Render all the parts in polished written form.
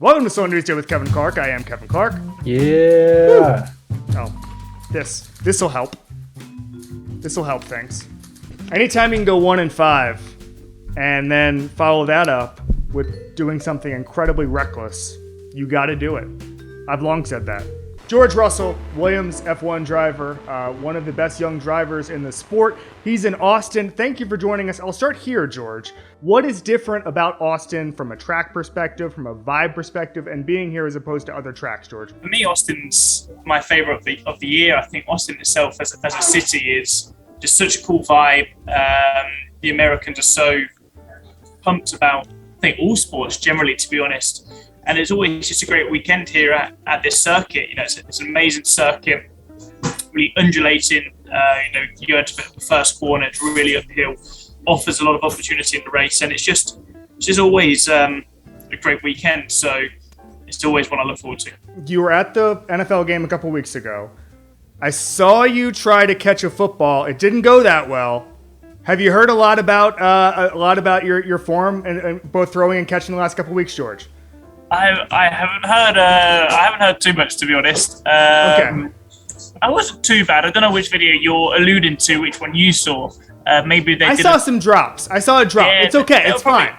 Welcome to Slow News Day with Kevin Clark. I am Kevin Clark. Yeah. Woo. Oh, this will help. This will help things. Anytime you can go 1-5 and then follow that up with doing something incredibly reckless, you got to do it. I've long said that. George Russell, Williams F1 driver, one of the best young drivers in the sport. He's in Austin. Thank you for joining us. I'll start here, George. What is different about Austin from a track perspective, from a vibe perspective, and being here as opposed to other tracks, George? For me, Austin's my favorite of the year. I think Austin itself as a city is just such a cool vibe. The Americans are so pumped about, I think, all sports generally, to be honest. And it's always just a great weekend here at this circuit. You know, it's an amazing circuit, really undulating. You go into the first corner, it's really uphill, offers a lot of opportunity in the race, and it's just always a great weekend. So it's always one I look forward to. You were at the NFL game a couple weeks ago. I saw you try to catch a football. It didn't go that well. Have you heard a lot about your form and both throwing and catching the last couple weeks, George? I haven't heard too much, to be honest. Okay. I wasn't too bad. I don't know which video you're alluding to, which one you saw. I saw some drops. I saw a drop. Yeah, it's okay. It's fine.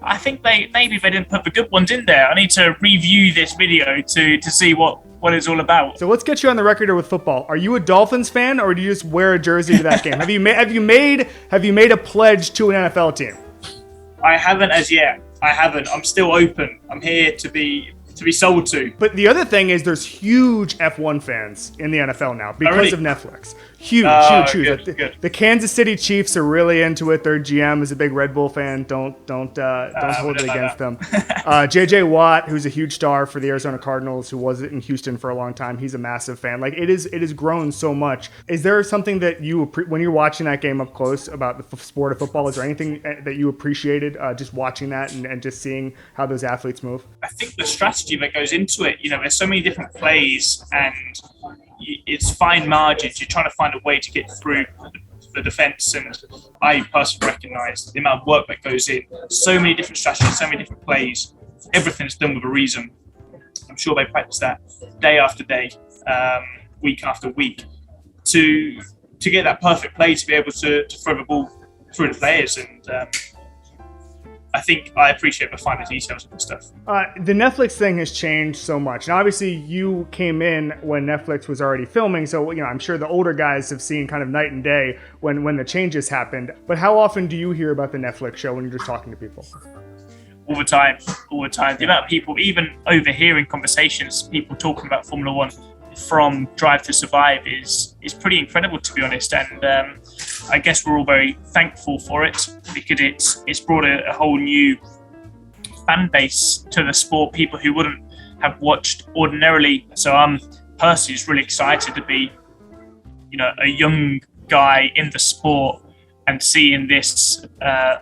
I think they didn't put the good ones in there. I need to review this video to see what it's all about. So let's get you on the record here with football. Are you a Dolphins fan, or do you just wear a jersey to that game? Have you made a pledge to an NFL team? I haven't as yet. I haven't. I'm still open. I'm here to be sold to. But the other thing is there's huge F1 fans in the NFL now because of Netflix. Huge. Good. The Kansas City Chiefs are really into it. Their GM is a big Red Bull fan. Don't hold it against them. JJ Watt, who's a huge star for the Arizona Cardinals, who was in Houston for a long time, he's a massive fan. Like it has grown so much. Is there something that when you're watching that game up close about the sport of football? Is there anything that you appreciated just watching that and just seeing how those athletes move? I think the strategy that goes into it, there's so many different plays and it's fine margins. You're trying to find a way to get through the defense, and I personally recognize the amount of work that goes in. So many different strategies, so many different plays. Everything's done with a reason. I'm sure they practice that day after day, week after week, to get that perfect play, to be able to throw the ball through the players. And I think I appreciate the finer details of the stuff. The Netflix thing has changed so much. And obviously you came in when Netflix was already filming. So, I'm sure the older guys have seen kind of night and day when the changes happened. But how often do you hear about the Netflix show when you're just talking to people? All the time. The amount of people, even overhearing conversations, people talking about Formula One from Drive to Survive is pretty incredible, to be honest. And I guess we're all very thankful for it because it's brought a whole new fan base to the sport, people who wouldn't have watched ordinarily. So I'm personally just really excited to be, a young guy in the sport and seeing this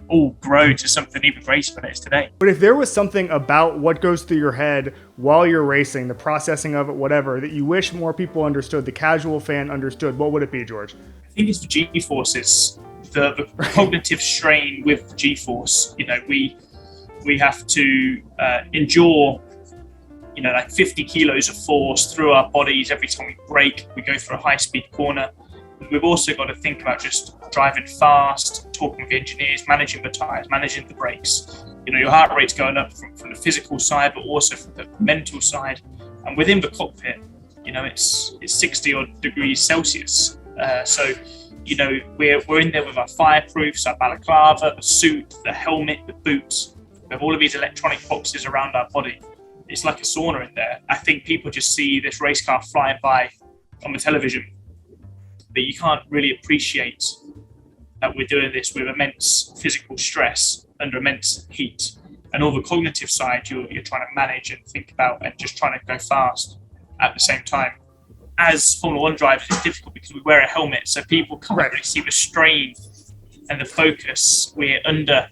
all grow to something even greater than it is today. But if there was something about what goes through your head while you're racing, the processing of it, whatever, that you wish more people understood, the casual fan understood, what would it be, George? I think it's the G-forces, the cognitive strain with the G-force. We have to endure, like 50 kilos of force through our bodies every time we brake. We go through a high-speed corner. We've also got to think about just driving fast, talking with engineers, managing the tires, managing the brakes. Your heart rate's going up from the physical side, but also from the mental side. And within the cockpit, it's 60 odd degrees Celsius. So we're in there with our fireproofs, our balaclava, the suit, the helmet, the boots. We have all of these electronic boxes around our body. It's like a sauna in there. I think people just see this race car flying by on the television, but you can't really appreciate that we're doing this with immense physical stress under immense heat. And all the cognitive side you're trying to manage and think about and just trying to go fast at the same time. As Formula One drivers, it's difficult because we wear a helmet, so people can't really see the strain and the focus we're under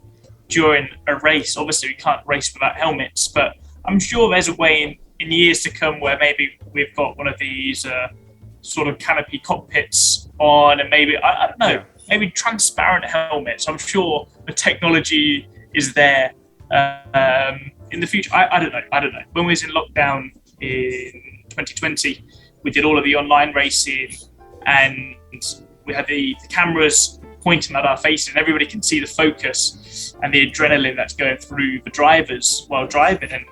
during a race. Obviously, we can't race without helmets, but I'm sure there's a way in years to come where maybe we've got one of these sort of canopy cockpits on, and maybe, I don't know, maybe transparent helmets. I'm sure the technology is there. in the future, I don't know. When we was in lockdown in 2020, we did all of the online racing, and we had the cameras pointing at our faces, and everybody can see the focus and the adrenaline that's going through the drivers while driving. And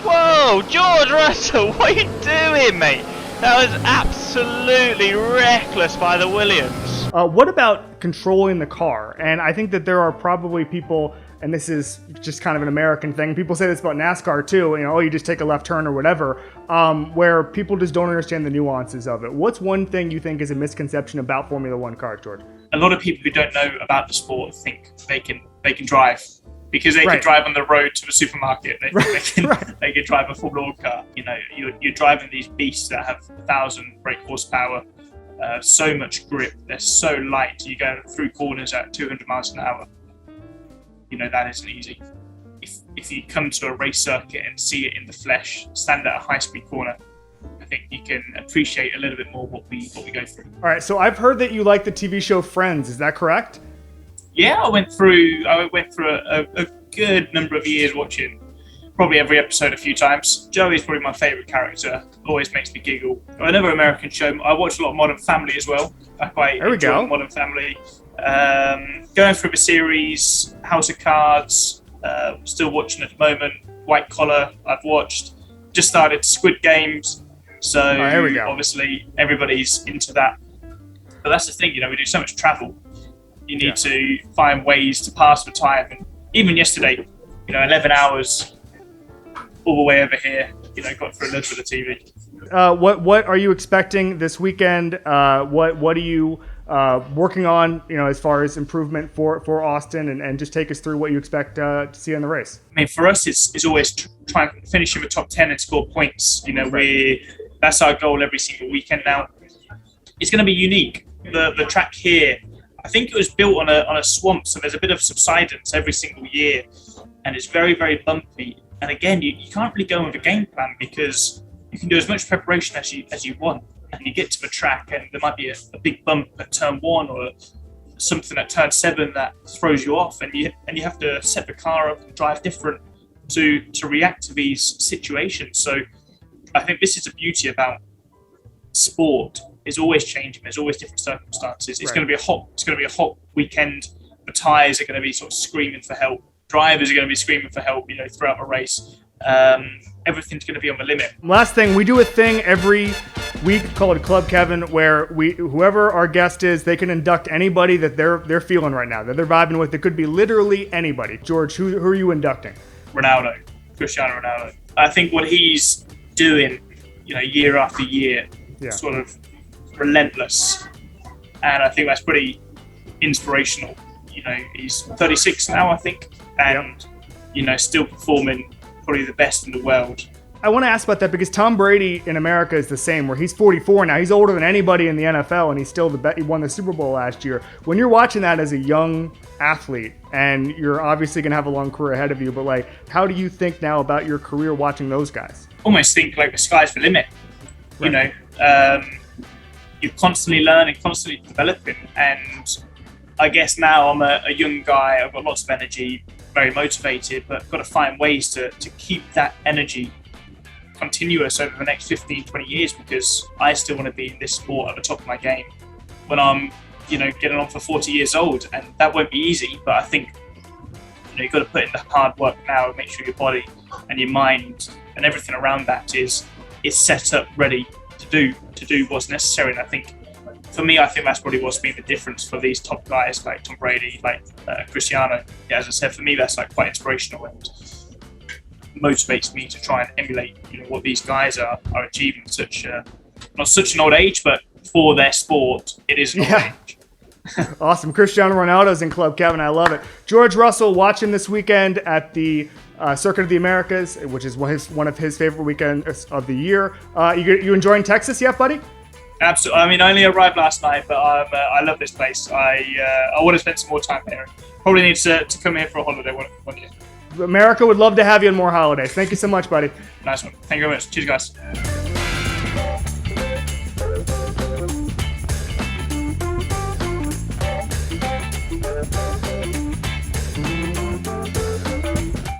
whoa, George Russell, what are you doing, mate? That was absolutely reckless by the Williams. What about controlling the car? And I think that there are probably people, and this is just kind of an American thing, people say this about NASCAR too, you know, oh, you just take a left turn or whatever, where people just don't understand the nuances of it. What's one thing you think is a misconception about Formula One cars, George? A lot of people who don't know about the sport think they can drive. Because they can drive on the road to the supermarket, they can drive a Formula One car. You know, you're driving these beasts that have 1,000 brake horsepower, so much grip. They're so light. You go through corners at 200 miles an hour. You know, that isn't easy. If you come to a race circuit and see it in the flesh, stand at a high-speed corner, I think you can appreciate a little bit more what we go through. All right, so I've heard that you like the TV show Friends. Is that correct? Yeah, I went through a good number of years watching probably every episode a few times. Joey's probably my favourite character. Always makes me giggle. Another American show. I watch a lot of Modern Family as well. I quite enjoy Modern Family. Going through the series, House of Cards. Still watching at the moment. White Collar. I've watched. Just started Squid Games. So obviously everybody's into that. But that's the thing. You know, we do so much travel. You need to find ways to pass the time. And even yesterday, you know, 11 hours all the way over here, you know, got through a little bit of TV. What are you expecting this weekend? What are you working on, you know, as far as improvement for Austin, and just take us through what you expect to see in the race? I mean, for us, it's always try and finish in the top 10 and score points. You know, that's our goal every single weekend now. It's going to be unique. The track here, I think it was built on a swamp, so there's a bit of subsidence every single year, and it's very, very bumpy. And again, you can't really go with a game plan because you can do as much preparation as you want, and you get to the track and there might be a big bump at turn 1 or something at turn 7 that throws you off, and you have to set the car up and drive different to react to these situations. So I think this is the beauty about sport. Is always changing. There's always different circumstances. It's going to be a hot weekend. The tyres are going to be sort of screaming for help. Drivers are going to be screaming for help, you know, throughout the race. Everything's going to be on the limit. Last thing, we do a thing every week called Club Kevin, where whoever our guest is, they can induct anybody that they're feeling right now, that they're vibing with. It could be literally anybody. George, who are you inducting? Cristiano Ronaldo. I think what he's doing, you know, year after year, sort of relentless, and I think that's pretty inspirational. You know, he's 36 now, I think, and you know, still performing probably the best in the world. I want to ask about that because Tom Brady in America is the same, where he's 44 now. He's older than anybody in the NFL, and he's still he won the Super Bowl last year. When you're watching that as a young athlete, and you're obviously going to have a long career ahead of you, but like, how do you think now about your career watching those guys? Almost think like the sky's the limit. You know, you're constantly learning, constantly developing, and I guess now I'm a young guy. I've got lots of energy, very motivated, but I've got to find ways to keep that energy continuous over the next 15, 20 years, because I still want to be in this sport at the top of my game when I'm, you know, getting on for 40 years old, and that won't be easy. But I think, you know, you've got to put in the hard work now and make sure your body and your mind and everything around that is set up, ready to do what's necessary. And I think for me, I think that's probably what's been the difference for these top guys like Tom Brady, like Cristiano. Yeah, as I said, for me, that's like quite inspirational and motivates me to try and emulate, you know, what these guys are achieving at such not such an old age, but for their sport, it is an old age. Awesome. Cristiano Ronaldo's in Club Kevin. I love it. George Russell, watch him this weekend at the Circuit of the Americas, which is one of his favorite weekends of the year. You enjoying Texas yet, buddy? Absolutely. I mean, I only arrived last night, but I love this place. I want to spend some more time here. Probably need to come here for a holiday one year. America would love to have you on more holidays. Thank you so much, buddy. Nice one. Thank you very much. Cheers, guys.